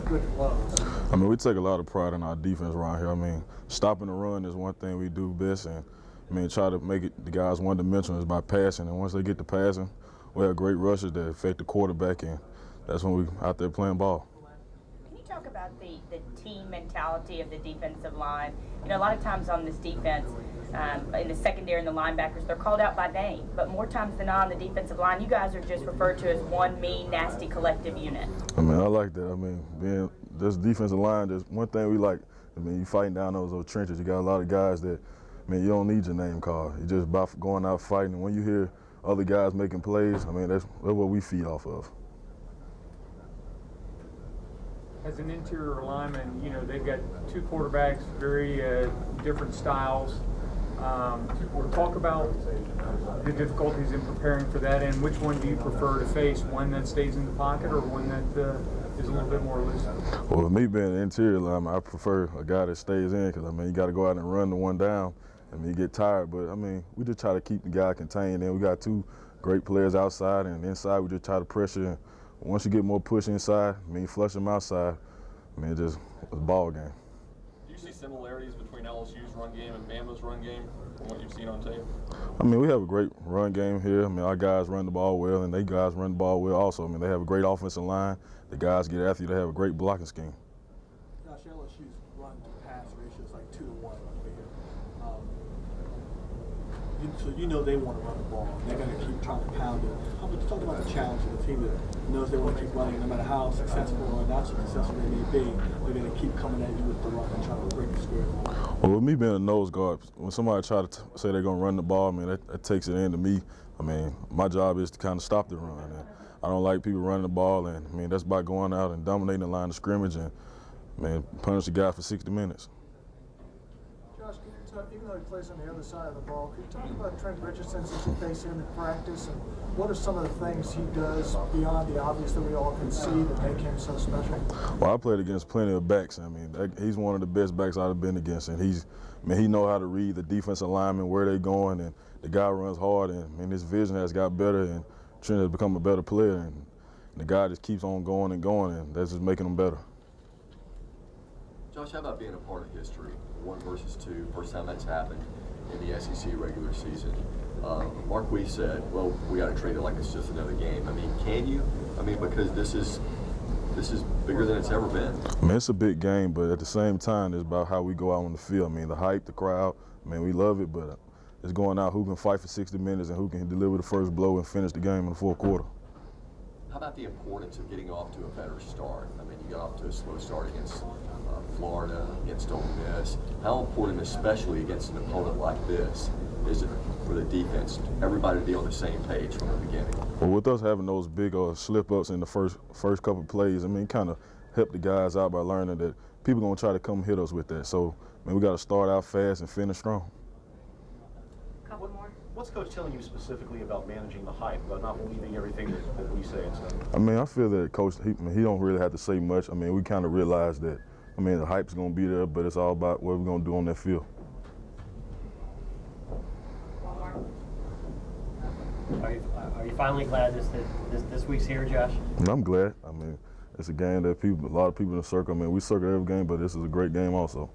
good at Lowe's. I mean, we take a lot of pride in our defense around here. I mean, stopping the run is one thing we do best, and I mean, try to make it the guys one-dimensional is by passing. And once they get to passing, we have great rushes that affect the quarterback, and that's when we out there playing ball. Can you talk about the team mentality of the defensive line? You know, a lot of times on this defense, in the secondary and the linebackers, they're called out by name. But more times than not on the defensive line, you guys are just referred to as one mean, nasty collective unit. I mean, I like that. I mean, being this defensive line, there's one thing we like. I mean, you fighting down those trenches. You got a lot of guys that, I mean, you don't need your name called. You just about going out fighting. And when you hear other guys making plays, I mean, that's what we feed off of. As an interior lineman, you know, they've got two quarterbacks, very different styles. Talk about the difficulties in preparing for that, and which one do you prefer to face, one that stays in the pocket or one that is a little bit more loose? Well, with me being an interior lineman, I prefer a guy that stays in because, I mean, you got to go out and run the one down. I mean, you get tired, but, I mean, we just try to keep the guy contained. And we got two great players outside, and inside we just try to pressure. And once you get more push inside, I mean, flush them outside, I mean, it's a ball game. Do you see similarities between LSU's run game and Bama's run game from what you've seen on tape? I mean, we have a great run game here. I mean, our guys run the ball well, and they guys run the ball well also. I mean, they have a great offensive line. The guys get after you. They have a great blocking scheme. Josh, LSU's run to pass ratio is like 2 to 1 over here. So you know they want to run the ball. They're going to keep trying to pound it. How about you talk about the challenge of the team that knows they want to keep running no matter how successful or not successful they may be. They're going to keep coming at you with the run and trying to break the square. Well, with me being a nose guard, when somebody try to say they're going to run the ball, I mean, that takes it into me. I mean, my job is to kind of stop the run. And I don't like people running the ball, and I mean, that's by going out and dominating the line of scrimmage and, I mean, punish the guy for 60 minutes. Josh, can you talk, even though he plays on the other side of the ball, can you talk about Trent Richardson since you face him in practice, and what are some of the things he does beyond the obvious that we all can see that make him so special? Well, I played against plenty of backs. I mean, he's one of the best backs I've been against, and he know how to read the defensive linemen, where they're going, and the guy runs hard, and I mean, his vision has got better, and Trent has become a better player, and the guy just keeps on going and going, and that's just making him better. Josh, how about being a part of history? 1 versus 2, first time that's happened in the SEC regular season. Mark Weiss said, well, we got to treat it like it's just another game. I mean, can you? I mean, because this is bigger than it's ever been. I mean, it's a big game, but at the same time, it's about how we go out on the field. I mean, the hype, the crowd, I mean, we love it, but it's going out who can fight for 60 minutes and who can deliver the first blow and finish the game in the fourth quarter. How about the importance of getting off to a better start? I mean, you got off to a slow start against Florida, against Ole Miss. How important, especially against an opponent like this, is it for the defense, everybody to be on the same page from the beginning? Well, with us having those big slip-ups in the first couple of plays, I mean, kind of help the guys out by learning that people going to try to come hit us with that. So, I mean, we got to start out fast and finish strong. Couple more. What's Coach telling you specifically about managing the hype, about not believing everything that we say and stuff? I mean, I feel that Coach, he don't really have to say much. I mean, we kind of realize that, I mean, the hype's going to be there, but it's all about what we're going to do on that field. Are you finally glad this week's here, Josh? I'm glad. I mean, it's a game that a lot of people in the circle, I mean, we circle every game, but this is a great game also.